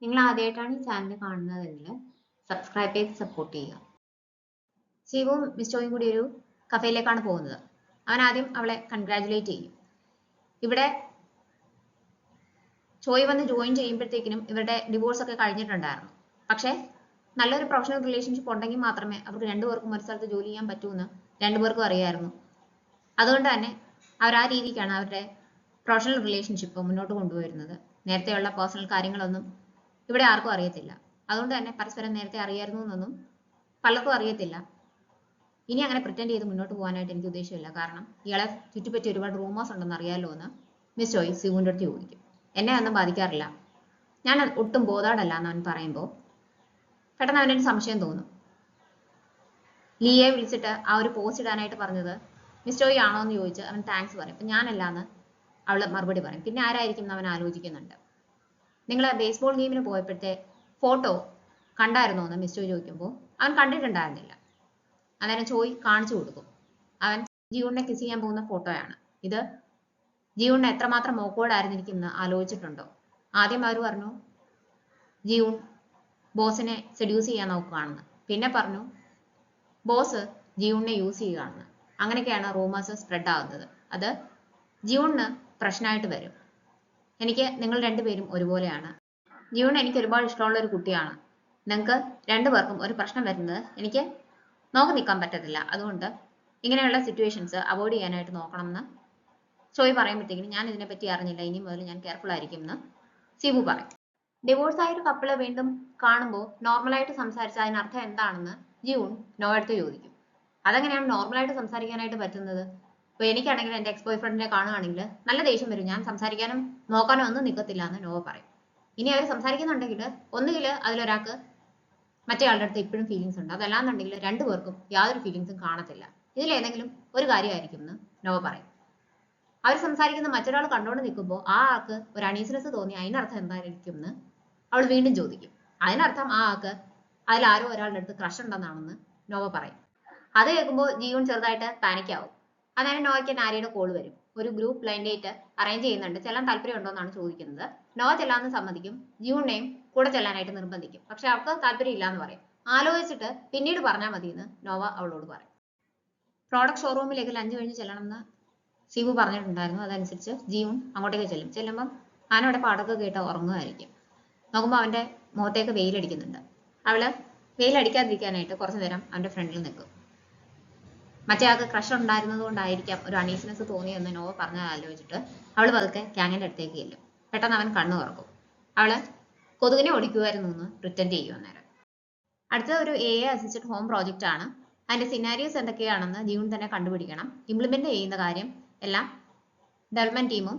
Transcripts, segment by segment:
നിങ്ങൾ ആദ്യമായിട്ടാണ് ഈ ചാനൽ കാണുന്നതെങ്കിൽ സബ്സ്ക്രൈബ് ചെയ്ത് സപ്പോർട്ട് ചെയ്യുക. ശിവും മിസ്റ്റോയും കൂടി ഒരു കഫേയിലേക്കാണ് പോകുന്നത്. അവൻ ആദ്യം അവളെ കൺഗ്രാജുലേറ്റ് ചെയ്യും. ഇവിടെ ചോയ് വന്ന് ജോയിൻ ചെയ്യുമ്പോഴത്തേക്കിനും ഇവരുടെ ഡിവോഴ്സ് ഒക്കെ കഴിഞ്ഞിട്ടുണ്ടായിരുന്നു. പക്ഷേ നല്ലൊരു പ്രൊഫഷണൽ റിലേഷൻഷിപ്പ് ഉണ്ടെങ്കിൽ മാത്രമേ അവർക്ക് രണ്ടുപേർക്കും ഒരു സ്ഥലത്ത് ജോലി ചെയ്യാൻ പറ്റൂന്ന് രണ്ടുപേർക്കും അറിയായിരുന്നു. അതുകൊണ്ട് തന്നെ അവർ ആ രീതിക്കാണ് അവരുടെ പ്രൊഫഷണൽ റിലേഷൻഷിപ്പ് മുന്നോട്ട് കൊണ്ടുവരുന്നത്. നേരത്തെയുള്ള പേഴ്സണൽ കാര്യങ്ങളൊന്നും ഇവിടെ ആർക്കും അറിയത്തില്ല. അതുകൊണ്ട് തന്നെ പരസ്പരം നേരത്തെ അറിയായിരുന്നു എന്നൊന്നും പലർക്കും അറിയത്തില്ല. ഇനി അങ്ങനെ പ്രിറ്റൻഡ് ചെയ്ത് മുന്നോട്ട് പോകാനായിട്ട് എനിക്ക് ഉദ്ദേശമില്ല. കാരണം ഇയാളെ ചുറ്റിപ്പറ്റി ഒരുപാട് റൂമേഴ്സ് ഉണ്ടെന്ന് അറിയാമല്ലോ എന്ന് മിസ് ജോയ് സിവുവിൻ്റെ അടുത്ത് ചോദിക്കും. എന്നെ ഒന്നും ബാധിക്കാറില്ല, ഞാൻ ഒട്ടും ബോധാടല്ല എന്ന് അവൻ പറയുമ്പോൾ പെട്ടെന്ന് അവനൊരു സംശയം തോന്നും. ലീയെ വിളിച്ചിട്ട് ആ ഒരു പോസ്റ്റ് ഇടാനായിട്ട് പറഞ്ഞത് മിസ് ജോയ് ആണോ എന്ന് ചോദിച്ച് അവൻ താങ്ക്സ് പറയും. അപ്പം ഞാനല്ല എന്ന് അവൾ മറുപടി പറയും. പിന്നെ ആരായിരിക്കും എന്ന് അവൻ ആലോചിക്കുന്നുണ്ട്. നിങ്ങൾ ബേസ്ബോൾ ഗെയിമിന് പോയപ്പോഴത്തെ ഫോട്ടോ കണ്ടായിരുന്നോ എന്ന് മിസ് ജോയ് ചോദിക്കുമ്പോൾ അവൻ കണ്ടിട്ടുണ്ടായിരുന്നില്ല. അന്നേരം ചോയ് കാണിച്ചു കൊടുക്കും. അവൻ ജിയൂണിനെ കിസ് ചെയ്യാൻ പോകുന്ന ഫോട്ടോയാണ് ഇത്. ജിയൂണിന് എത്രമാത്രം മോക്കോടായിരുന്നു എനിക്കിന്ന് ആലോചിച്ചിട്ടുണ്ടോ. ആദ്യം അവർ പറഞ്ഞു ജിയൂൺ ബോസിനെ സെഡ്യൂസ് ചെയ്യാൻ നോക്കുകയാണെന്ന്. പിന്നെ പറഞ്ഞു ബോസ് ജിയൂണിനെ യൂസ് ചെയ്യുകയാണെന്ന്. അങ്ങനെയൊക്കെയാണ് റൂമേഴ്സ് സ്പ്രെഡ് ആകുന്നത്. അത് ജിയൂണിന് പ്രശ്നമായിട്ട് വരും. എനിക്ക് നിങ്ങൾ രണ്ടുപേരും ഒരുപോലെയാണ്. ജിയൂൺ എനിക്ക് ഒരുപാട് ഇഷ്ടമുള്ള ഒരു കുട്ടിയാണ്. നിങ്ങൾക്ക് രണ്ടുപേർക്കും ഒരു പ്രശ്നം വരുന്നത് എനിക്ക് നോക്കി നിൽക്കാൻ പറ്റത്തില്ല. അതുകൊണ്ട് ഇങ്ങനെയുള്ള സിറ്റുവേഷൻസ് അവോയ്ഡ് ചെയ്യാനായിട്ട് നോക്കണമെന്ന് ചോയ് പറയുമ്പോഴത്തേക്കും ഞാൻ ഇതിനെപ്പറ്റി അറിഞ്ഞില്ല, ഇനി മുതൽ ഞാൻ കെയർഫുൾ ആയിരിക്കും എന്ന് സിബു പറയും. ഡിവോഴ്സ് ആയ ഒരു കപ്പിള് വീണ്ടും കാണുമ്പോൾ നോർമലായിട്ട് സംസാരിച്ച അതിനർത്ഥം എന്താണെന്ന് ജിയൂൺ നോയടുത്ത് ചോദിക്കും. അതെങ്ങനെയാണ് നോർമലായിട്ട് സംസാരിക്കാനായിട്ട് പറ്റുന്നത്? ഇപ്പൊ എനിക്കാണെങ്കിൽ എൻ്റെ എക്സ് ബോയ് ഫ്രണ്ടിനെ കാണുകയാണെങ്കിൽ നല്ല ദേഷ്യം വരും. ഞാൻ സംസാരിക്കാനും നോക്കാനും ഒന്നും നിൽക്കത്തില്ല എന്ന് നോവ പറയും. ഇനി അവർ സംസാരിക്കുന്നുണ്ടെങ്കിൽ ഒന്നുകിൽ അതിലൊരാൾക്ക് മറ്റേ ആളുടെ അടുത്ത് ഇപ്പോഴും ഫീലിങ്സ് ഉണ്ട്, അതല്ലാന്നുണ്ടെങ്കിൽ രണ്ടുപേർക്കും യാതൊരു ഫീലിങ്സും കാണത്തില്ല. ഇതിലേതെങ്കിലും ഒരു കാര്യമായിരിക്കും എന്ന് നോവ പറയും. അവർ സംസാരിക്കുന്ന മറ്റൊരാൾ കണ്ടുകൊണ്ട് നിൽക്കുമ്പോൾ ആ ആൾക്ക് ഒരു അണീസിനെസ് തോന്നി, അതിനർത്ഥം എന്തായിരിക്കും എന്ന് അവൾ വീണ്ടും ചോദിക്കും. അതിനർത്ഥം ആ ആൾക്ക് അതിൽ ആരോ ഒരാളുടെ അടുത്ത് ക്രഷ് ഉണ്ടെന്നാണെന്ന് നോവ പറയും. അത് കേൾക്കുമ്പോൾ ജീവൻ ചെറുതായിട്ട് പാനിക് ആവും. അന്നേരം നോവയ്ക്ക് നാരിയുടെ കോൾ വരും. ഒരു ഗ്രൂപ്പ് ബ്ലൈൻഡ് ഡേറ്റ് അറേഞ്ച് ചെയ്യുന്നുണ്ട്, ചെല്ലാൻ താല്പര്യം ഉണ്ടോ എന്നാണ് ചോദിക്കുന്നത്. നോവ ചെല്ലാന്ന് സമ്മതിക്കും. ജീവനെയും കൂടെ ചെല്ലാനായിട്ട് നിർബന്ധിക്കും. പക്ഷെ അവൾക്ക് താല്പര്യം ഇല്ല എന്ന് പറയും. ആലോചിച്ചിട്ട് പിന്നീട് പറഞ്ഞാൽ മതി എന്ന് നോവ അവളോട് പറയും. പ്രോഡക്റ്റ് ഷോറൂമിലേക്ക് ലഞ്ച് കഴിഞ്ഞ് ചെല്ലണമെന്ന് സിബു പറഞ്ഞിട്ടുണ്ടായിരുന്നു. അതനുസരിച്ച് ജീവൻ അങ്ങോട്ടേക്ക് ചെല്ലുമ്പം അവനവിടെ പാടൊക്കെ കേട്ട് ഉറങ്ങുമായിരിക്കും. നോക്കുമ്പോൾ അവൻ്റെ മുഖത്തേക്ക് വെയിലടിക്കുന്നുണ്ട്. അവള് വെയിലടിക്കാതിരിക്കാനായിട്ട് കുറച്ചു നേരം അവൻ്റെ ഫ്രണ്ടിൽ നിൽക്കും. മറ്റേ ആൾക്ക് ക്രഷ് ഉണ്ടായിരുന്നത് കൊണ്ടായിരിക്കാം ഒരു അണീസിനെസ് തോന്നിയെന്ന് നോവ പറഞ്ഞ ആലോചിച്ചിട്ട് അവൾ പതുക്കെ ക്യാങ്ങിൻ്റെ അടുത്തേക്ക് ചെല്ലും. പെട്ടെന്ന് അവൻ കണ്ണു തുറക്കും. അവള് കൊതുകിനെ ഓടിക്കുമായിരുന്നു എന്ന് പ്രിറ്റൻഡ് ചെയ്യും. അന്നേരം അടുത്ത ഒരു AI അസിസ്റ്റഡ് ഹോം പ്രോജക്റ്റ് ആണ്. അതിന്റെ സിനാരിയോസ് എന്തൊക്കെയാണെന്ന് ജീവൻ തന്നെ കണ്ടുപിടിക്കണം. ഇംപ്ലിമെന്റ് ചെയ്യുന്ന കാര്യം എല്ലാം ഡെവലപ്മെന്റ് ടീമും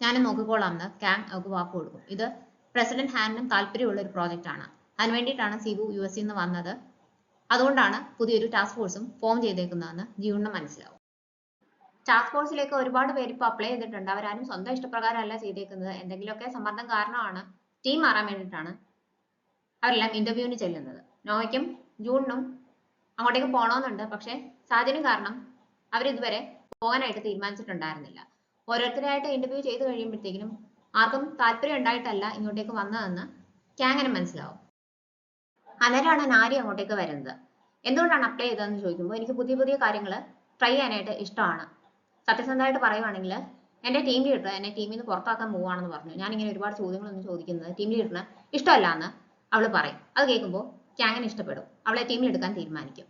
ഞാനും നോക്കിക്കോളാം എന്ന് ക്യാങ് അവർക്ക് വാക്ക് കൊടുക്കും. ഇത് പ്രസിഡന്റ് ഹാനും താല്പര്യമുള്ള ഒരു പ്രോജക്റ്റ് ആണ്. അതിന് വേണ്ടിയിട്ടാണ് സിബു US നിന്ന് വന്നത്. അതുകൊണ്ടാണ് പുതിയൊരു ടാസ്ക് ഫോഴ്സും ഫോം ചെയ്തേക്കുന്നതെന്ന് ജീവന് മനസ്സിലാവും. ടാസ്ക് ഫോഴ്സിലേക്ക് ഒരുപാട് പേര് ഇപ്പോൾ അപ്ലൈ ചെയ്തിട്ടുണ്ട്. അവരാരും സ്വന്തം ഇഷ്ടപ്രകാരമല്ല ചെയ്തേക്കുന്നത്. എന്തെങ്കിലുമൊക്കെ സമ്മർദ്ദം കാരണമാണ്, ടീം മാറാൻ വേണ്ടിയിട്ടാണ് അവരെല്ലാം ഇന്റർവ്യൂവിന് ചെല്ലുന്നത്. നോവയ്ക്കും ജൂണിനും അങ്ങോട്ടേക്ക് പോകണമെന്നുണ്ട്. പക്ഷേ സാഹചര്യം കാരണം അവരിതുവരെ പോകാനായിട്ട് തീരുമാനിച്ചിട്ടുണ്ടായിരുന്നില്ല. ഓരോരുത്തരായിട്ട് ഇന്റർവ്യൂ ചെയ്ത് കഴിയുമ്പോഴത്തേക്കിനും ആർക്കും താല്പര്യം ഉണ്ടായിട്ടല്ല ഇങ്ങോട്ടേക്ക് വന്നതെന്ന് ക്യാങ്ങിന് മനസ്സിലാവും. അന്നേരമാണ് നാരി അങ്ങോട്ടേക്ക് വരുന്നത്. എന്തുകൊണ്ടാണ് അപ്ലൈ ചെയ്തതെന്ന് ചോദിക്കുമ്പോൾ എനിക്ക് പുതിയ പുതിയ കാര്യങ്ങൾ ട്രൈ ചെയ്യാനായിട്ട് ഇഷ്ടമാണ്. സത്യസന്ധമായിട്ട് പറയുവാണെങ്കിൽ എൻ്റെ ടീം ലീഡർ എന്നെ ടീമിൽ നിന്ന് പുറത്താക്കാൻ പോവുകയാണെന്ന് പറഞ്ഞു. ഞാനിങ്ങനെ ഒരുപാട് ചോദ്യങ്ങളൊന്നും ചോദിക്കുന്നത് ടീം ലീഡറിന് ഇഷ്ടമല്ല എന്ന് അവൾ പറയും. അത് കേൾക്കുമ്പോൾ ക്യാങ്ങിന് ഇഷ്ടപ്പെടും. അവളെ ടീമിൽ എടുക്കാൻ തീരുമാനിക്കും.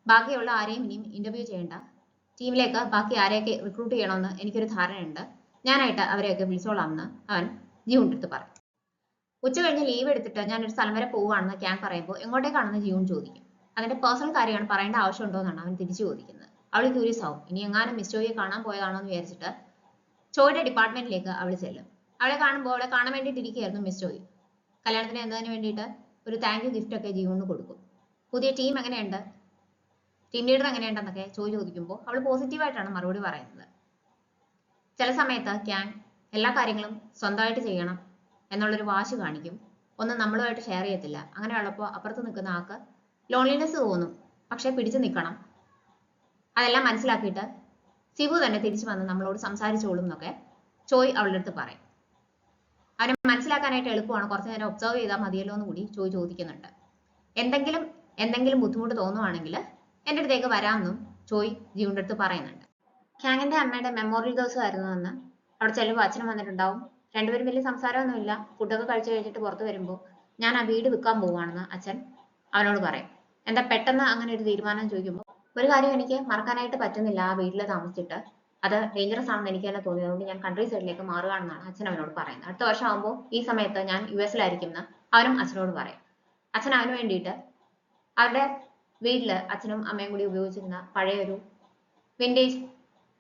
ബാക്കിയുള്ള ആരെയും ഇനിയും ഇന്റർവ്യൂ ചെയ്യേണ്ട, ടീമിലേക്ക് ബാക്കി ആരെയൊക്കെ റിക്രൂട്ട് ചെയ്യണമെന്ന് എനിക്കൊരു ധാരണയുണ്ട്, ഞാനായിട്ട് അവരെയൊക്കെ വിളിച്ചോളാമെന്ന് അവൻ ജീവൻ്റെ അടുത്ത് പറയും. ഉച്ച കഴിഞ്ഞ് ലീവ് എടുത്തിട്ട് ഞാനൊരു സ്ഥലം വരെ പോവുകയാണെന്ന് ക്യാങ് പറയുമ്പോൾ എങ്ങോട്ടേക്കാണെന്ന് ജീവൻ ചോദിക്കും. അതിന്റെ പേഴ്സണൽ കാര്യമാണ്, പറയേണ്ട ആവശ്യമുണ്ടോ എന്നാണ് അവൻ തിരിച്ചു ചോദിക്കുന്നത്. അവൾ ക്യൂരിയസ് ആവും. ഇനി എങ്ങാനും മിസ് ചോയെ കാണാൻ പോയതാണോ എന്ന് വിചാരിച്ചിട്ട് ചോയുടെ ഡിപ്പാർട്ട്മെന്റിലേക്ക് അവൾ ചെല്ലും. അവളെ കാണുമ്പോൾ അവളെ കാണാൻ വേണ്ടിയിട്ട് ഇരിക്കുകയായിരുന്നു മിസ് ചോയ്. കല്യാണത്തിന് എന്നതിന് വേണ്ടിയിട്ട് ഒരു താങ്ക് യു ഗിഫ്റ്റ് ഒക്കെ ജീവന് കൊടുക്കും. പുതിയ ടീം എങ്ങനെയുണ്ട്, ടീം ലീഡർ എങ്ങനെയുണ്ടെന്നൊക്കെ ചോദിക്കുമ്പോൾ അവൾ പോസിറ്റീവായിട്ടാണ് മറുപടി പറയുന്നത്. ചില സമയത്ത് ക്യാങ് എല്ലാ കാര്യങ്ങളും സ്വന്തമായിട്ട് ചെയ്യണം എന്നുള്ളൊരു വാശി കാണിക്കും. ഒന്നും നമ്മളുമായിട്ട് ഷെയർ ചെയ്യത്തില്ല. അങ്ങനെയുള്ളപ്പോൾ അപ്പുറത്ത് നിൽക്കുന്ന ആൾക്ക് ലോൺലിനെസ് തോന്നും. പക്ഷെ പിടിച്ചു നിൽക്കണം. അതെല്ലാം മനസ്സിലാക്കിയിട്ട് സിബു തന്നെ തിരിച്ചു വന്ന് നമ്മളോട് സംസാരിച്ചോളും എന്നൊക്കെ ചോയ് അവളുടെ അടുത്ത് പറയും. അവനെ മനസ്സിലാക്കാനായിട്ട് എളുപ്പമാണ്, കുറച്ചു നേരം ഒബ്സർവ് ചെയ്താൽ മതിയല്ലോ എന്ന് കൂടി ചോദിക്കുന്നുണ്ട്. എന്തെങ്കിലും ബുദ്ധിമുട്ട് തോന്നുവാണെങ്കിൽ എൻ്റെ അടുത്തേക്ക് വരാമെന്നും ജിയുടെ അടുത്ത് പറയുന്നുണ്ട്. ക്യാങ്ങിന്റെ അമ്മയുടെ മെമ്മോറിയൽ ദിവസമായിരുന്നു എന്ന് അവിടെ ചെല്ലുമ്പോൾ അച്ഛനും വന്നിട്ടുണ്ടാവും. രണ്ടുപേരും വലിയ സംസാരമൊന്നുമില്ല. ഫുഡൊക്കെ കഴിച്ചു കഴിഞ്ഞിട്ട് പുറത്ത് വരുമ്പോൾ ഞാൻ ആ വീട് വിൽക്കാൻ പോവുകയാണെന്ന് അച്ഛൻ അവനോട് പറയും. എന്താ പെട്ടെന്ന് അങ്ങനെ ഒരു തീരുമാനം ചോദിക്കുമ്പോൾ, ഒരു കാര്യം എനിക്ക് മറക്കാനായിട്ട് പറ്റുന്നില്ല, ആ വീട്ടിൽ താമസിച്ചിട്ട് അത് ഡേഞ്ചറസ് ആണെന്ന് എനിക്ക് തന്നെ തോന്നി, അതുകൊണ്ട് ഞാൻ കൺട്രി സൈഡിലേക്ക് മാറുകയാണെന്നാണ് അച്ഛൻ അവനോട് പറയുന്നത്. അടുത്ത വർഷം ആകുമ്പോൾ ഈ സമയത്ത് ഞാൻ US-ലായിരിക്കും എന്ന് അവനും അച്ഛനോട് പറയും. അച്ഛൻ അവന് വേണ്ടിയിട്ട് അവരുടെ വീട്ടില് അച്ഛനും അമ്മയും കൂടി ഉപയോഗിച്ചിരുന്ന പഴയൊരു വിൻറ്റേജ്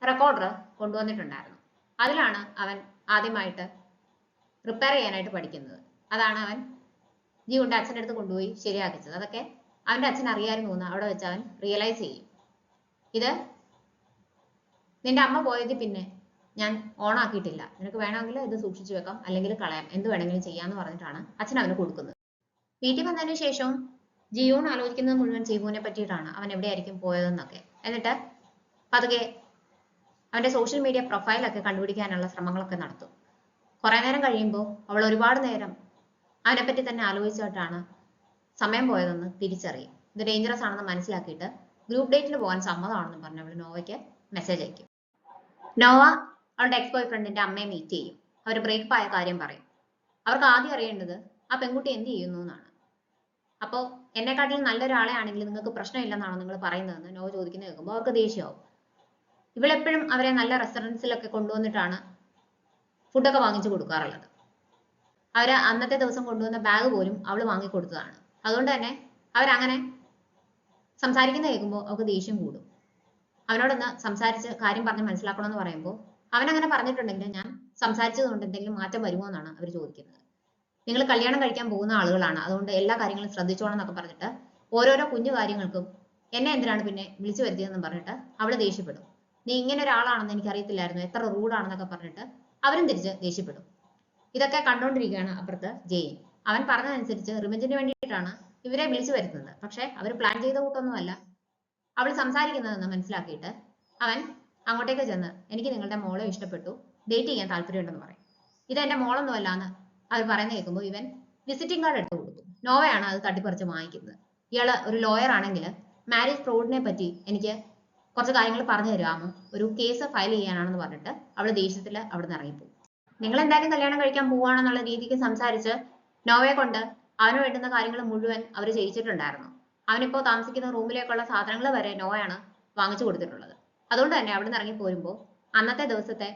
റെക്കോർഡർ കൊണ്ടുവന്നിട്ടുണ്ടായിരുന്നു. അതിലാണ് അവൻ ആദ്യമായിട്ട് റിപ്പയർ ചെയ്യാനായിട്ട് പഠിക്കുന്നത്. അതാണ് അവൻ ജിയുടെ അച്ഛൻ്റെ അടുത്ത് കൊണ്ടുപോയി ശരിയാക്കിച്ചത്. അതൊക്കെ അവൻ്റെ അച്ഛൻ അറിയായിരുന്നു എന്ന് അവിടെ വെച്ച് അവൻ റിയലൈസ് ചെയ്യും. ഇത് നിന്റെ അമ്മ പോയത് പിന്നെ ഞാൻ ഓണാക്കിയിട്ടില്ല, നിനക്ക് വേണമെങ്കിൽ ഇത് സൂക്ഷിച്ചു വെക്കാം, അല്ലെങ്കിൽ കളയാം, എന്ത് വേണമെങ്കിലും ചെയ്യാന്ന് പറഞ്ഞിട്ടാണ് അച്ഛൻ അവന് കൊടുക്കുന്നത്. വീട്ടിൽ വന്നതിന് ശേഷം ജിയോൺ ആലോചിക്കുന്നത് മുഴുവൻ ജീവുവിനെ പറ്റിയിട്ടാണ്, അവൻ എവിടെയായിരിക്കും പോയതെന്നൊക്കെ. എന്നിട്ട് പതുക്കെ അവന്റെ സോഷ്യൽ മീഡിയ പ്രൊഫൈലൊക്കെ കണ്ടുപിടിക്കാനുള്ള ശ്രമങ്ങളൊക്കെ നടത്തും. കുറെ നേരം കഴിയുമ്പോൾ അവൾ ഒരുപാട് നേരം അവനെപ്പറ്റി തന്നെ ആലോചിച്ചിട്ടാണ് സമയം പോയതെന്ന് തിരിച്ചറിയും. ഇത് ഡേഞ്ചറസ് ആണെന്ന് മനസ്സിലാക്കിയിട്ട് ഗ്രൂപ്പ് ഡേറ്റിൽ പോകാൻ സമ്മതമാണെന്ന് പറഞ്ഞ് അവൾ നോവയ്ക്ക് മെസ്സേജ് അയക്കും. നോവ അവളുടെ എക്സ് ബോയ് ഫ്രണ്ടിന്റെ അമ്മയെ മീറ്റ് ചെയ്യും. അവർ ബ്രേക്കപ്പ് ആയ കാര്യം പറയും. അവർക്ക് ആദ്യം അറിയേണ്ടത് ആ പെൺകുട്ടി എന്ത് ചെയ്യുന്നു എന്നാണ്. അപ്പോൾ എന്നെക്കാട്ടിലും നല്ലൊരാളെ ആണെങ്കിൽ നിങ്ങൾക്ക് പ്രശ്നമില്ലെന്നാണോ നിങ്ങൾ പറയുന്നതെന്ന് നോവ ചോദിക്കുന്നത് കേൾക്കുമ്പോൾ അവർക്ക് ദേഷ്യമാവും. ഇവളെപ്പോഴും അവരെ നല്ല റെസ്റ്റോറൻറ്റ്സിലൊക്കെ കൊണ്ടുവന്നിട്ടാണ് ഫുഡൊക്കെ വാങ്ങിച്ചു കൊടുക്കാറുള്ളത്. അവര് അന്നത്തെ ദിവസം കൊണ്ടുവന്ന ബാഗ് പോലും അവൾ വാങ്ങിക്കൊടുത്തതാണ്. അതുകൊണ്ട് തന്നെ അവരങ്ങനെ സംസാരിക്കുന്ന കേൾക്കുമ്പോൾ അവർക്ക് ദേഷ്യം കൂടും. അവനോടൊന്ന് സംസാരിച്ച് കാര്യം പറഞ്ഞ് മനസ്സിലാക്കണമെന്ന് പറയുമ്പോൾ അവനങ്ങനെ പറഞ്ഞിട്ടുണ്ടെങ്കിൽ ഞാൻ സംസാരിച്ചത് കൊണ്ട് എന്തെങ്കിലും മാറ്റം വരുമോ എന്നാണ് അവർ ചോദിക്കുന്നത്. നിങ്ങൾ കല്യാണം കഴിക്കാൻ പോകുന്ന ആളുകളാണ്, അതുകൊണ്ട് എല്ലാ കാര്യങ്ങളും ശ്രദ്ധിച്ചോണം എന്നൊക്കെ പറഞ്ഞിട്ട് ഓരോരോ കുഞ്ഞു കാര്യങ്ങൾക്കും എന്നെ എന്തിനാണ് പിന്നെ വിളിച്ചു വരുത്തിയതെന്ന് പറഞ്ഞിട്ട് അവള് ദേഷ്യപ്പെടും. നീ ഇങ്ങനെ ഒരാളാണെന്ന് എനിക്ക് അറിയത്തില്ലായിരുന്നു, എത്ര റൂഡാണെന്നൊക്കെ പറഞ്ഞിട്ട് അവരും തിരിച്ച് ദേഷ്യപ്പെടും. ഇതൊക്കെ കണ്ടോണ്ടിരിക്കുകയാണ് അപ്പുറത്ത് ജെയിൻ. അവൻ പറഞ്ഞതനുസരിച്ച് റിവെഞ്ചിന് വേണ്ടിയിട്ടാണ് ഇവരെ വിളിച്ചു വരുത്തുന്നത്. പക്ഷെ അവർ പ്ലാൻ ചെയ്ത കൂട്ടൊന്നുമല്ല. അവൾ സംസാരിക്കുന്നതെന്ന് മനസ്സിലാക്കിയിട്ട് അവൻ അങ്ങോട്ടേക്ക് ചെന്ന് എനിക്ക് നിങ്ങളുടെ മോളെ ഇഷ്ടപ്പെട്ടു, ഡേറ്റ് ചെയ്യാൻ താല്പര്യമുണ്ടെന്ന് പറയും. ഇത് എന്റെ മോളൊന്നുമല്ല എന്ന് അവർ പറയുന്ന കേൾക്കുമ്പോൾ ഇവൻ വിസിറ്റിംഗ് കാർഡ് എടുത്ത് കൊടുക്കും. നോവയാണ് അത് തട്ടിപ്പറിച്ച് വാങ്ങിക്കുന്നത്. ഇയാള് ഒരു ലോയർ ആണെങ്കിൽ മാരേജ് ഫ്രോഡിനെ പറ്റി എനിക്ക് കുറച്ച് കാര്യങ്ങൾ പറഞ്ഞു തരാമോ, ഒരു കേസ് ഫയൽ ചെയ്യാനാണെന്ന് പറഞ്ഞിട്ട് അവള് ദേഷ്യത്തിൽ അവിടെ നിന്ന് ഇറങ്ങിപ്പോകും. നിങ്ങൾ എന്തായാലും കല്യാണം കഴിക്കാൻ പോവാണെന്നുള്ള രീതിക്ക് സംസാരിച്ച് നോവയെ കൊണ്ട് അവന് വേണ്ടുന്ന കാര്യങ്ങൾ മുഴുവൻ അവർ ചെയ്യിച്ചിട്ടുണ്ടായിരുന്നു. അവനിപ്പോ താമസിക്കുന്ന റൂമിലേക്കുള്ള സാധനങ്ങൾ വരെ നോവയാണ് വാങ്ങിച്ചു കൊടുത്തിട്ടുള്ളത്. അതുകൊണ്ട് തന്നെ അവിടെ നിന്ന് ഇറങ്ങി പോരുമ്പോൾ അന്നത്തെ ദിവസത്തെ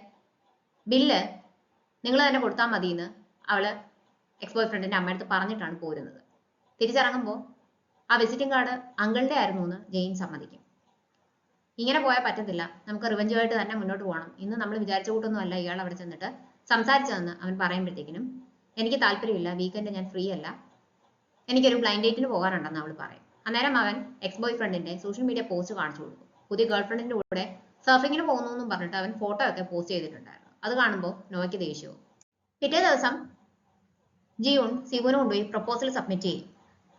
ബില്ല് നിങ്ങൾ തന്നെ കൊടുത്താൽ മതിയെന്ന് അവള് എക്സ് ബോയ് ഫ്രണ്ടിന്റെ അമ്മയടുത്ത് പറഞ്ഞിട്ടാണ് പോരുന്നത്. തിരിച്ചിറങ്ങുമ്പോൾ ആ വിസിറ്റിംഗ് കാർഡ് അങ്കിളുടെ ആയിരുന്നു എന്ന് ജെയിൻ സമ്മതിക്കും. ഇങ്ങനെ പോയാൽ പറ്റത്തില്ല, നമുക്ക് റിവെഞ്ചുമായിട്ട് തന്നെ മുന്നോട്ട് പോകണം, ഇന്ന് നമ്മൾ വിചാരിച്ച കൂട്ടൊന്നും അല്ല ഇയാൾ അവിടെ ചെന്നിട്ട് സംസാരിച്ചതെന്ന് അവൻ പറയുമ്പോഴത്തേക്കിനും എനിക്ക് താല്പര്യമില്ല, വീക്കെൻഡ് ഞാൻ ഫ്രീ അല്ല, എനിക്കൊരു ബ്ലൈൻഡ് ഡേറ്റിന് പോകാനുണ്ടെന്ന് അവൾ പറയും. അന്നേരം അവൻ എക്സ് ബോയ് ഫ്രണ്ടിന്റെ സോഷ്യൽ മീഡിയ പോസ്റ്റ് കാണിച്ചു കൊടുക്കും. പുതിയ ഗേൾ ഫ്രണ്ടിന്റെ കൂടെ സർഫിങ്ങിന് പോകുന്നു എന്നും പറഞ്ഞിട്ട് അവൻ ഫോട്ടോ ഒക്കെ പോസ്റ്റ് ചെയ്തിട്ടുണ്ടായിരുന്നു. അത് കാണുമ്പോൾ നോവയ്ക്ക് ദേഷ്യവും. പിറ്റേ ദിവസം ജിയൂൺ സിവുവിന് കൊണ്ടുപോയി പ്രപ്പോസൽ സബ്മിറ്റ് ചെയ്യും.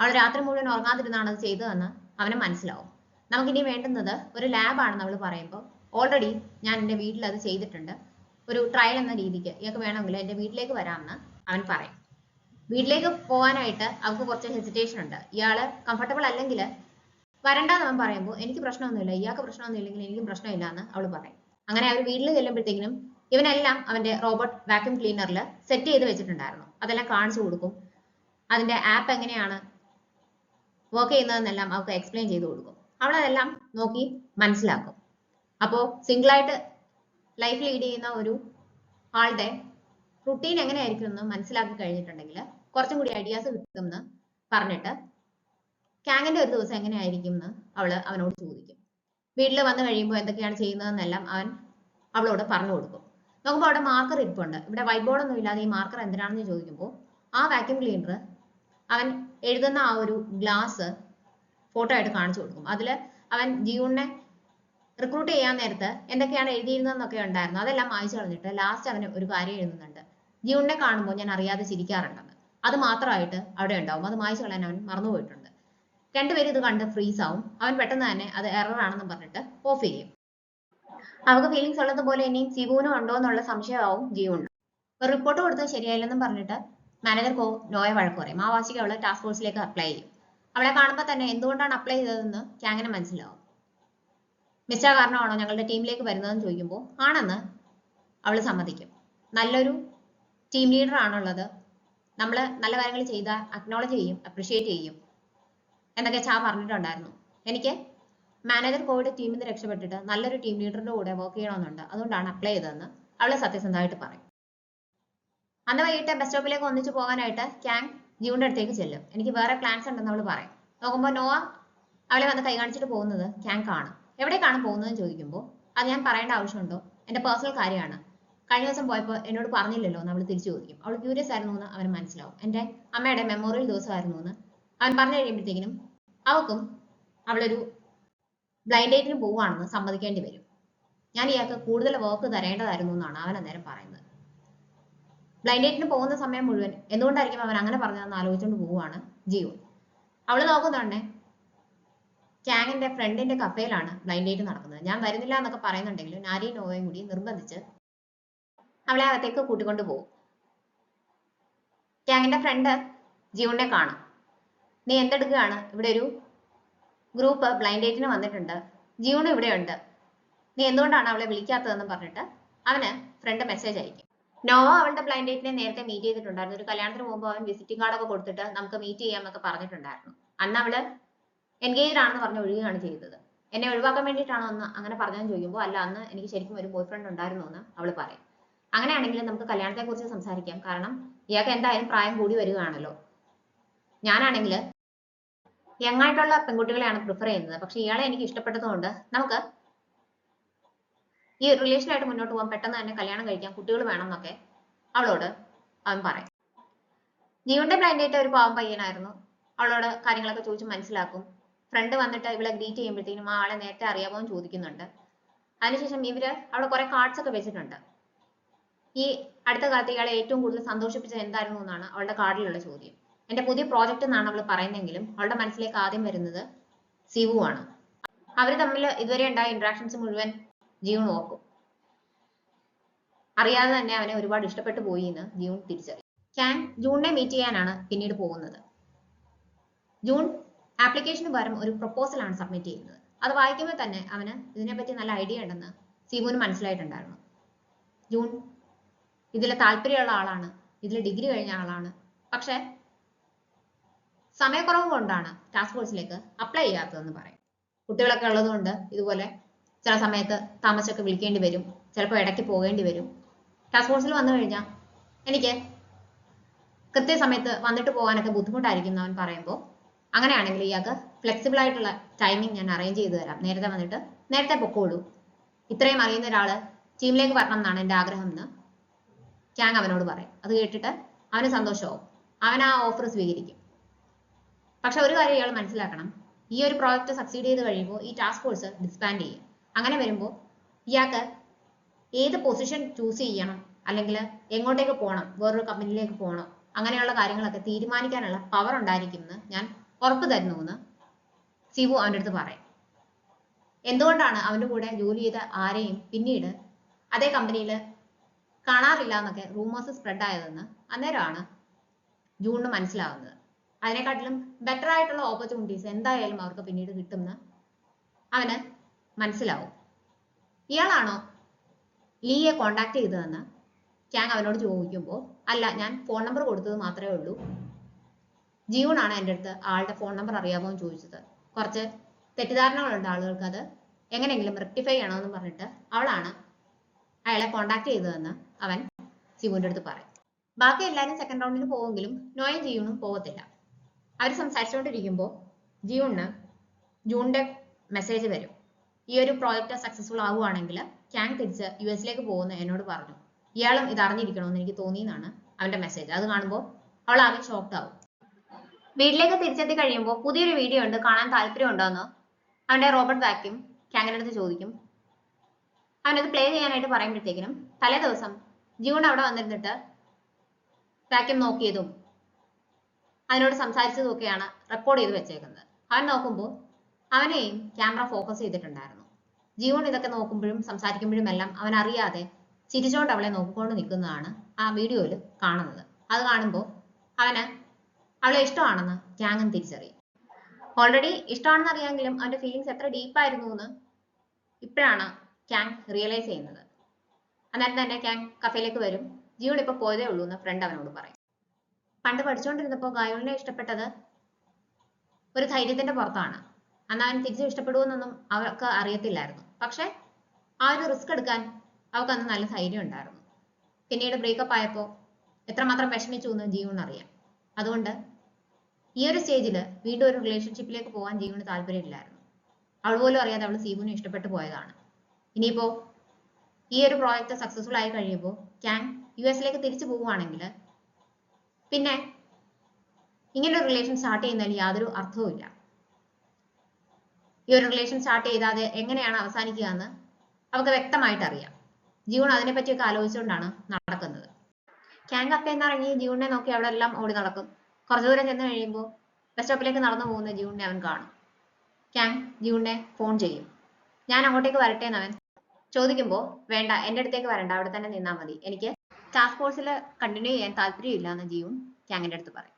അവൾ രാത്രി മുഴുവൻ ഉറങ്ങാതിരുന്നാണ് അത് ചെയ്തതെന്ന് അവന് മനസ്സിലാവും. നമുക്കിനി വേണ്ടുന്നത് ഒരു ലാബാണെന്ന് അവൾ പറയുമ്പോൾ ഓൾറെഡി ഞാൻ എൻ്റെ വീട്ടിൽ അത് ചെയ്തിട്ടുണ്ട്, ഒരു ട്രയൽ എന്ന രീതിക്ക് ഇയാൾക്ക് വേണമെങ്കിൽ എൻ്റെ വീട്ടിലേക്ക് വരാമെന്ന് അവൻ പറയും. വീട്ടിലേക്ക് പോകാനായിട്ട് അവൾക്ക് കുറച്ച് ഹെസിറ്റേഷൻ ഉണ്ട്. ഇയാള് കംഫർട്ടബിൾ അല്ലെങ്കിൽ വരണ്ടെന്ന് അവൻ പറയുമ്പോൾ എനിക്ക് പ്രശ്നമൊന്നുമില്ല, ഇയാൾക്ക് പ്രശ്നമൊന്നും ഇല്ലെങ്കിൽ എനിക്കും പ്രശ്നമില്ല എന്ന് അവൾ പറയും. അങ്ങനെ അവർ വീട്ടിൽ ചെല്ലുമ്പോഴത്തേക്കിനും ഇവനെല്ലാം അവന്റെ റോബോട്ട് വാക്യൂം ക്ലീനറിൽ സെറ്റ് ചെയ്ത് വെച്ചിട്ടുണ്ടായിരുന്നു. അതെല്ലാം കാണിച്ചു കൊടുക്കും. അതിന്റെ ആപ്പ് എങ്ങനെയാണ് വർക്ക് ചെയ്യുന്നതെന്നെല്ലാം അവൾക്ക് എക്സ്പ്ലെയിൻ ചെയ്ത് കൊടുക്കും. അവളതെല്ലാം നോക്കി മനസ്സിലാക്കും. അപ്പോൾ സിംഗിളായിട്ട് ലൈഫ് ലീഡ് ചെയ്യുന്ന ഒരു ആളുടെ റുട്ടീൻ എങ്ങനെയായിരിക്കും എന്ന് മനസ്സിലാക്കി കഴിഞ്ഞിട്ടുണ്ടെങ്കിൽ കുറച്ചും കൂടി ഐഡിയാസ് കിട്ടുമെന്ന് പറഞ്ഞിട്ട് ക്യാങ്ങിന്റെ ഒരു ദിവസം എങ്ങനെയായിരിക്കും എന്ന് അവനോട് ചോദിക്കും. വീട്ടിൽ വന്നു കഴിയുമ്പോൾ എന്തൊക്കെയാണ് ചെയ്യുന്നതെന്നെല്ലാം അവൻ അവളോട് പറഞ്ഞു കൊടുക്കും. നോക്കുമ്പോൾ അവിടെ മാർക്കർ ഇരിപ്പുണ്ട്. ഇവിടെ വൈറ്റ് ബോർഡ് ഒന്നും ഇല്ലാതെ ഈ മാർക്കർ എന്തിനാണെന്ന് ചോദിക്കുമ്പോൾ ആ വാക്യൂം ക്ലീനർ അവൻ എഴുതുന്ന ആ ഒരു ഗ്ലാസ് ഫോട്ടോ ആയിട്ട് കാണിച്ചു കൊടുക്കും. അതിൽ അവൻ ജിയൂണിനെ റിക്രൂട്ട് ചെയ്യാൻ നേരത്ത് എന്തൊക്കെയാണ് എഴുതിയിരുന്നതെന്നൊക്കെ ഉണ്ടായിരുന്നു. അതെല്ലാം മായ്ച്ചു കളഞ്ഞിട്ട് ലാസ്റ്റ് അവന് ഒരു കാര്യം എഴുതുന്നുണ്ട്, ജിയൂണിനെ കാണുമ്പോൾ ഞാൻ അറിയാതെ ചിരിക്കാറുണ്ടെന്ന്. അത് മാത്രമായിട്ട് അവിടെ ഉണ്ടാവും. അത് മായ്ച്ചു കളയാൻ അവൻ മറന്നുപോയിട്ടുണ്ട്. രണ്ടുപേരും ഇത് കണ്ട് ഫ്രീസ് ആവും. അവൻ പെട്ടെന്ന് തന്നെ അത് എറർ ആണെന്ന് പറഞ്ഞിട്ട് ഓഫ് ചെയ്യും. അവർക്ക് ഫീലിങ്സ് ഉള്ളതുപോലെ ഇനിയും സിവുവിനും ഉണ്ടോ എന്നുള്ള സംശയമാവും ജിയൂണിന്. ഒരു റിപ്പോർട്ട് കൊടുത്തത് ശരിയായില്ലെന്നും പറഞ്ഞിട്ട് മാനേജർ നോയെ വഴക്ക് പറയും. ആ വാശിക്ക് അവള് ടാസ്ക് ഫോഴ്സിലേക്ക് അപ്ലൈ ചെയ്യും. അവളെ കാണുമ്പോൾ തന്നെ എന്തുകൊണ്ടാണ് അപ്ലൈ ചെയ്തതെന്ന് ക്യാങ്ങിന് മനസ്സിലാവും. മിസ്റ്റർ കാരണമാണോ ഞങ്ങളുടെ ടീമിലേക്ക് വരുന്നതെന്ന് ചോദിക്കുമ്പോൾ ആണെന്ന് അവൾ സമ്മതിക്കും. നല്ലൊരു ടീം ലീഡർ ആണുള്ളത്, നമ്മൾ നല്ല കാര്യങ്ങൾ ചെയ്താൽ അക്നോളജ് ചെയ്യും, അപ്രിഷിയേറ്റ് ചെയ്യും എന്നൊക്കെ ചാ പറഞ്ഞിട്ടുണ്ടായിരുന്നു. എനിക്ക് മാനേജർ കോയുടെ ടീമിൽ നിന്ന് രക്ഷപ്പെട്ടിട്ട് നല്ലൊരു ടീം ലീഡറിന്റെ കൂടെ വർക്ക് ചെയ്യണമെന്നുണ്ട്, അതുകൊണ്ടാണ് അപ്ലൈ ചെയ്തതെന്ന് അവളെ സത്യസന്ധമായിട്ട് പറയും. അന്ന് വൈകിട്ട് ബസ് സ്റ്റോപ്പിലേക്ക് ഒന്നിച്ചു പോകാനായിട്ട് ക്യാങ് ജിയുടെ അടുത്തേക്ക് ചെല്ലും. എനിക്ക് വേറെ പ്ലാൻസ് ഉണ്ടെന്ന് അവൾ പറയും. നോക്കുമ്പോൾ നോവ അവളെ വന്ന് കൈ കാണിച്ചിട്ട് പോകുന്നത് ക്യാങ് കാണും. എവിടേക്കാണ് പോകുന്നതെന്ന് ചോദിക്കുമ്പോൾ അത് ഞാൻ പറയേണ്ട ആവശ്യമുണ്ടോ, എൻ്റെ പേഴ്സണൽ കാര്യമാണ്, കഴിഞ്ഞ ദിവസം പോയപ്പോൾ എന്നോട് പറഞ്ഞില്ലല്ലോ എന്ന് അവൾ തിരിച്ചു ചോദിക്കും. അവൾ ക്യൂരിയസ് ആയിരുന്നു എന്ന് അവന് മനസ്സിലാവും. എൻ്റെ അമ്മയുടെ മെമ്മോറിയൽ ദിവസമായിരുന്നു എന്ന് അവൻ പറഞ്ഞു കഴിയുമ്പോഴത്തേക്കിനും അവൾക്കും അവളൊരു ബ്ലൈൻഡ് ഡേറ്റിന് പോവുകയാണെന്ന് സമ്മതിക്കേണ്ടി വരും. ഞാൻ ഇയാൾക്ക് കൂടുതൽ വർക്ക് തരേണ്ടതായിരുന്നു എന്നാണ് അവൻ അന്നേരം പറയുന്നത്. ബ്ലൈൻഡ് ഡേറ്റിന് പോകുന്ന സമയം മുഴുവൻ എന്തുകൊണ്ടായിരിക്കും അവൻ അങ്ങനെ പറഞ്ഞതെന്ന് ആലോചിച്ചുകൊണ്ട് പോവുകയാണ് ജിയോ. അവള് നോക്കുന്നുണ്ടേ ക്യാങ്ങിന്റെ ഫ്രണ്ടിന്റെ കഫേയിലാണ് ബ്ലൈൻഡ് ഡേറ്റ് നടക്കുന്നത്. ഞാൻ വരുന്നില്ല എന്നൊക്കെ പറയുന്നുണ്ടെങ്കിലും നാരിയും നോവയും കൂടി നിർബന്ധിച്ച് അവളെ അകത്തേക്ക് കൂട്ടിക്കൊണ്ട് പോകും. ക്യാങ്ങിന്റെ ഫ്രണ്ട് ജിയോനെ കാണും. നീ എന്തെടുക്കുകയാണ്, ഇവിടെ ഒരു ഗ്രൂപ്പ് ബ്ലൈൻഡ് ഡേറ്റിന് വന്നിട്ടുണ്ട്, ജിയോണ് ഇവിടെയുണ്ട്, നീ എന്തുകൊണ്ടാണ് അവളെ വിളിക്കാത്തതെന്ന് പറഞ്ഞിട്ട് അവന് ഫ്രണ്ട് മെസ്സേജ് അയക്കും. നോവ അവളുടെ ബ്ലൈൻഡ് ഡേറ്റിനെ നേരത്തെ മീറ്റ് ചെയ്തിട്ടുണ്ടായിരുന്നു. ഒരു കല്യാണത്തിന് പോകുമ്പോൾ അവൻ വിസിറ്റിംഗ് കാർഡൊക്കെ കൊടുത്തിട്ട് നമുക്ക് മീറ്റ് ചെയ്യാമെന്നൊക്കെ പറഞ്ഞിട്ടുണ്ടായിരുന്നു. അന്ന് അവള് എൻഗേജ്ഡ് ആണെന്ന് പറഞ്ഞ് ഒഴിയുകയാണ് ചെയ്തത്. എന്നെ ഒഴിവാക്കാൻ വേണ്ടിയിട്ടാണോ എന്ന് അങ്ങനെ പറഞ്ഞതെന്ന് ചോദിക്കുമ്പോൾ അല്ല, അന്ന് എനിക്ക് ശരിക്കും ഒരു ബോയ് ഫ്രണ്ട് ഉണ്ടായിരുന്നു എന്ന് അവള് പറയും. അങ്ങനെയാണെങ്കിൽ നമുക്ക് കല്യാണത്തെ കുറിച്ച് സംസാരിക്കാം, കാരണം ഇയാൾക്ക് എന്തായാലും പ്രായം കൂടി വരികയാണല്ലോ. ഞാനാണെങ്കിൽ യങ് ആയിട്ടുള്ള പെൺകുട്ടികളെയാണ് പ്രിഫർ ചെയ്യുന്നത്, പക്ഷെ ഇയാളെ എനിക്ക് ഇഷ്ടപ്പെട്ടതുകൊണ്ട് നമുക്ക് ഈ റിലേഷനായിട്ട് മുന്നോട്ട് പോകാൻ, പെട്ടെന്ന് തന്നെ കല്യാണം കഴിക്കാൻ, കുട്ടികൾ വേണം എന്നൊക്കെ അവളോട് അവൻ പറയും. ജീവന്റെ ബ്ലൈൻഡ് ഡേറ്റ് ഒരു പാവം പയ്യനായിരുന്നു. അവളോട് കാര്യങ്ങളൊക്കെ ചോദിച്ച് മനസ്സിലാക്കും. ഫ്രണ്ട് വന്നിട്ട് ഇവളെ ഗ്രീറ്റ് ചെയ്യുമ്പോഴത്തേക്കും ആ ആളെ നേരത്തെ അറിയാമോ എന്ന് ചോദിക്കുന്നുണ്ട്. അതിനുശേഷം അവിടെ കുറെ കാർഡ്സ് ഒക്കെ വെച്ചിട്ടുണ്ട്. ഈ അടുത്ത കാലത്ത് ഇയാളെ ഏറ്റവും കൂടുതൽ സന്തോഷിപ്പിച്ചത് എന്തായിരുന്നു എന്നാണ് അവളുടെ കാർഡിലുള്ള ചോദ്യം. എന്റെ പുതിയ പ്രോജക്റ്റ് എന്നാണ് അവൾ പറയുന്നെങ്കിലും അവളുടെ മനസ്സിലേക്ക് ആദ്യം വരുന്നത് സിവു ആണ്. അവർ തമ്മിൽ ഇതുവരെ ഉണ്ടായ ഇന്ററാക്ഷൻസ് മുഴുവൻ ജീവൻ നോക്കും. അറിയാതെ തന്നെ അവനെ ഒരുപാട് ഇഷ്ടപ്പെട്ടു പോയി എന്ന് ജൂൺ തിരിച്ചറിയും. ജൂണിനെ മീറ്റ് ചെയ്യാനാണ് പിന്നീട് പോകുന്നത്. ജൂൺ ആപ്ലിക്കേഷന് പകരം ഒരു പ്രപ്പോസലാണ് സബ്മിറ്റ് ചെയ്യുന്നത്. അത് വായിക്കുമ്പോൾ തന്നെ അവന് ഇതിനെപ്പറ്റി നല്ല ഐഡിയ ഉണ്ടെന്ന് സിവുവിന് മനസ്സിലായിട്ടുണ്ടായിരുന്നു. ജൂൺ ഇതിൽ താല്പര്യമുള്ള ആളാണ്, ഇതിൽ ഡിഗ്രി കഴിഞ്ഞ ആളാണ്, പക്ഷെ സമയക്കുറവ് കൊണ്ടാണ് ടാസ്ക് ഫോഴ്സിലേക്ക് അപ്ലൈ ചെയ്യാത്തതെന്ന് പറയും. കുട്ടികളൊക്കെ ഉള്ളതുകൊണ്ട് ഇതുപോലെ ചില സമയത്ത് താമസിച്ചൊക്കെ വിളിക്കേണ്ടി വരും, ചിലപ്പോൾ ഇടയ്ക്ക് പോകേണ്ടി വരും. ടാസ്ക് ഫോഴ്സിൽ വന്നു കഴിഞ്ഞാൽ എനിക്ക് കൃത്യസമയത്ത് വന്നിട്ട് പോകാനൊക്കെ ബുദ്ധിമുട്ടായിരിക്കും എന്ന് അവൻ പറയുമ്പോൾ, അങ്ങനെയാണെങ്കിൽ ഇയാൾക്ക് ഫ്ലെക്സിബിൾ ആയിട്ടുള്ള ടൈമിംഗ് ഞാൻ അറേഞ്ച് ചെയ്ത് തരാം, നേരത്തെ വന്നിട്ട് നേരത്തെ പൊക്കോളൂ, ഇത്രയും അറിയുന്ന ഒരാള് ടീമിലേക്ക് വരണം എന്നാണ് എൻ്റെ ആഗ്രഹം എന്ന് ക്യാങ് അവനോട് പറയും. അത് കേട്ടിട്ട് അവന് സന്തോഷമാവും. അവൻ ആ ഓഫർ സ്വീകരിക്കും. പക്ഷെ ഒരു കാര്യം ഇയാൾ മനസ്സിലാക്കണം, ഈ ഒരു പ്രോജക്റ്റ് സക്സീഡ് ചെയ്ത് കഴിയുമ്പോൾ ഈ ടാസ്ക് ഫോഴ്സ് ഡിസ്ബാൻഡ് ചെയ്യും. അങ്ങനെ വരുമ്പോൾ ഇയാൾക്ക് ഏത് പൊസിഷൻ ചൂസ് ചെയ്യണം, അല്ലെങ്കിൽ എങ്ങോട്ടേക്ക് പോകണം, വേറൊരു കമ്പനിയിലേക്ക് പോകണം, അങ്ങനെയുള്ള കാര്യങ്ങളൊക്കെ തീരുമാനിക്കാനുള്ള പവർ ഉണ്ടായിരിക്കും എന്ന് ഞാൻ ഉറപ്പ് തരുന്നു എന്ന് സിവു അവൻ്റെ അടുത്ത് പറയും. എന്തുകൊണ്ടാണ് അവൻ്റെ കൂടെ ജോലി ചെയ്ത ആരെയും പിന്നീട് അതേ കമ്പനിയിൽ കാണാറില്ല എന്നൊക്കെ റൂമേഴ്സ് സ്പ്രെഡ് ആയതെന്ന് അന്നേരമാണ് ജൂണിന് മനസ്സിലാവുന്നത്. അതിനെക്കാട്ടിലും ബെറ്റർ ആയിട്ടുള്ള ഓപ്പർച്യൂണിറ്റീസ് എന്തായാലും അവർക്ക് പിന്നീട് കിട്ടുമെന്ന് അവന് മനസ്സിലാവും. ഇയാളാണോ ലീയെ കോണ്ടാക്ട് ചെയ്തതെന്ന് ക്യാങ് അവനോട് ചോദിക്കുമ്പോൾ അല്ല, ഞാൻ ഫോൺ നമ്പർ കൊടുത്തത് മാത്രമേ ഉള്ളൂ, ജീവനാണ് എൻ്റെ അടുത്ത് ആളുടെ ഫോൺ നമ്പർ അറിയാമോ എന്ന് ചോദിച്ചത്, കുറച്ച് തെറ്റിദ്ധാരണകളുണ്ട് ആളുകൾക്ക്, അത് എങ്ങനെയെങ്കിലും റെക്ടിഫൈ ചെയ്യണമെന്ന് പറഞ്ഞിട്ട് അവളാണ് അയാളെ കോണ്ടാക്ട് ചെയ്തതെന്ന് അവൻ സിവുവിൻ്റെ അടുത്ത് പറയും. ബാക്കി എല്ലാവരും സെക്കൻഡ് റൗണ്ടിന് പോവെങ്കിലും നോയും ജിയൂണും പോകത്തില്ല. അവർ സംസാരിച്ചുകൊണ്ടിരിക്കുമ്പോൾ ജിയൂണിന് ജൂണിന്റെ മെസ്സേജ് വരും. ഈ ഒരു പ്രോജക്റ്റ് സക്സസ്ഫുൾ ആവുകയാണെങ്കിൽ ക്യാങ് തിരിച്ച് US പോകുന്ന എന്നോട് പറഞ്ഞു, ഇയാളും ഇത് അറിഞ്ഞിരിക്കണമെന്ന് എനിക്ക് തോന്നിയെന്നാണ് അവന്റെ മെസ്സേജ്. അത് കാണുമ്പോൾ അവൾ ആകെ ഷോക്ക്ഡ് ആവും. വീട്ടിലേക്ക് തിരിച്ചെത്തി കഴിയുമ്പോൾ പുതിയൊരു വീഡിയോ ഉണ്ട്, കാണാൻ താല്പര്യം ഉണ്ടോയെന്ന് അവന്റെ റോബർട്ട് വാക്യൂം ക്യാങ്ങിന്റെ അടുത്ത് ചോദിക്കും. അവനത് പ്ലേ ചെയ്യാനായിട്ട് പറയുമ്പോഴത്തേക്കിനും തലേ ദിവസം ജൂൺ അവിടെ വന്നിരുന്നിട്ട് വാക്യൂം നോക്കിയതും അതിനോട് സംസാരിച്ചതും ഒക്കെയാണ് റെക്കോർഡ് ചെയ്ത് വെച്ചേക്കുന്നത്. അവൻ നോക്കുമ്പോൾ അവനെയും ക്യാമറ ഫോക്കസ് ചെയ്തിട്ടുണ്ടായിരുന്നു. ജീവൻ ഇതൊക്കെ നോക്കുമ്പോഴും സംസാരിക്കുമ്പോഴും എല്ലാം അവൻ അറിയാതെ ചിരിച്ചോണ്ട് അവളെ നോക്കിക്കൊണ്ട് നിൽക്കുന്നതാണ് ആ വീഡിയോയിൽ കാണുന്നത്. അത് കാണുമ്പോൾ അവളെ ഇഷ്ടമാണെന്ന് ക്യാങ്ങും തിരിച്ചറിയും. ഓൾറെഡി ഇഷ്ടമാണെന്ന് അറിയാമെങ്കിലും അവന്റെ ഫീലിങ്സ് എത്ര ഡീപ്പായിരുന്നു എന്ന് ഇപ്പോഴാണ് ക്യാങ് റിയലൈസ് ചെയ്യുന്നത്. അന്നേരം തന്നെ ക്യാങ് കഫേയിലേക്ക് വരും. ജിയോൺ ഇപ്പൊ പോയതേ ഉള്ളൂ എന്ന് ഫ്രണ്ട് അവനോട് പറയും. പണ്ട് പഠിച്ചുകൊണ്ടിരുന്നപ്പോൾ ഗായോളിനെ ഇഷ്ടപ്പെട്ടത് ഒരു ധൈര്യത്തിന്റെ പുറത്താണ്. അന്ന് അവൻ തിരിച്ചു ഇഷ്ടപ്പെടുമെന്നൊന്നും അവർക്ക് അറിയത്തില്ലായിരുന്നു. പക്ഷെ ആ ഒരു റിസ്ക് എടുക്കാൻ അവൾക്ക് അന്ന് നല്ല ധൈര്യം ഉണ്ടായിരുന്നു. പിന്നീട് ബ്രേക്കപ്പ് ആയപ്പോൾ എത്രമാത്രം വിഷമിച്ചു എന്ന് ജിയോൺ അറിയാം. അതുകൊണ്ട് ഈ ഒരു സ്റ്റേജിൽ വീണ്ടും ഒരു റിലേഷൻഷിപ്പിലേക്ക് പോകാൻ ജിയോണിന് താല്പര്യമില്ലായിരുന്നു. അവൾ പോലും അറിയാതെ അവൾ സീബുവിനെ ഇഷ്ടപ്പെട്ടു പോയതാണ്. ഇനിയിപ്പോ ഈ ഒരു പ്രോജക്റ്റ് സക്സസ്ഫുൾ ആയി കഴിയുമ്പോൾ ക്യാങ് US തിരിച്ചു പോവുകയാണെങ്കിൽ പിന്നെ ഇങ്ങനെ ഒരു റിലേഷൻ സ്റ്റാർട്ട് ചെയ്യുന്നതിൽ യാതൊരു അർത്ഥവുമില്ല. ഈ ഒരു റിലേഷൻ സ്റ്റാർട്ട് ചെയ്താതെ എങ്ങനെയാണ് അവസാനിക്കുക എന്ന് അവർക്ക് വ്യക്തമായിട്ട് അറിയാം. ജിയോൺ അതിനെപ്പറ്റിയൊക്കെ ആലോചിച്ചുകൊണ്ടാണ് നടക്കുന്നത്. ക്യാങ് കഫേ എന്നിറങ്ങി ജിയോണിനെ നോക്കി അവിടെ എല്ലാം ഓടി നടക്കും. കുറച്ചു ദൂരം ചെന്ന് കഴിയുമ്പോൾ ബസ് സ്റ്റോപ്പിലേക്ക് നടന്നു പോകുന്ന ജിയോണിനെ അവൻ കാണും. ക്യാങ് ജിയോണിനെ ഫോൺ ചെയ്യും. ഞാൻ അങ്ങോട്ടേക്ക് വരട്ടെ എന്ന് അവൻ ചോദിക്കുമ്പോൾ, വേണ്ട, എൻ്റെ അടുത്തേക്ക് വരണ്ട, അവിടെ തന്നെ നിന്നാൽ മതി, എനിക്ക് ടാസ്ക് ഫോഴ്സിൽ കണ്ടിന്യൂ ചെയ്യാൻ താല്പര്യമില്ല എന്ന് ജിയോൺ ക്യാങ്ങിന്റെ അടുത്ത് പറയും.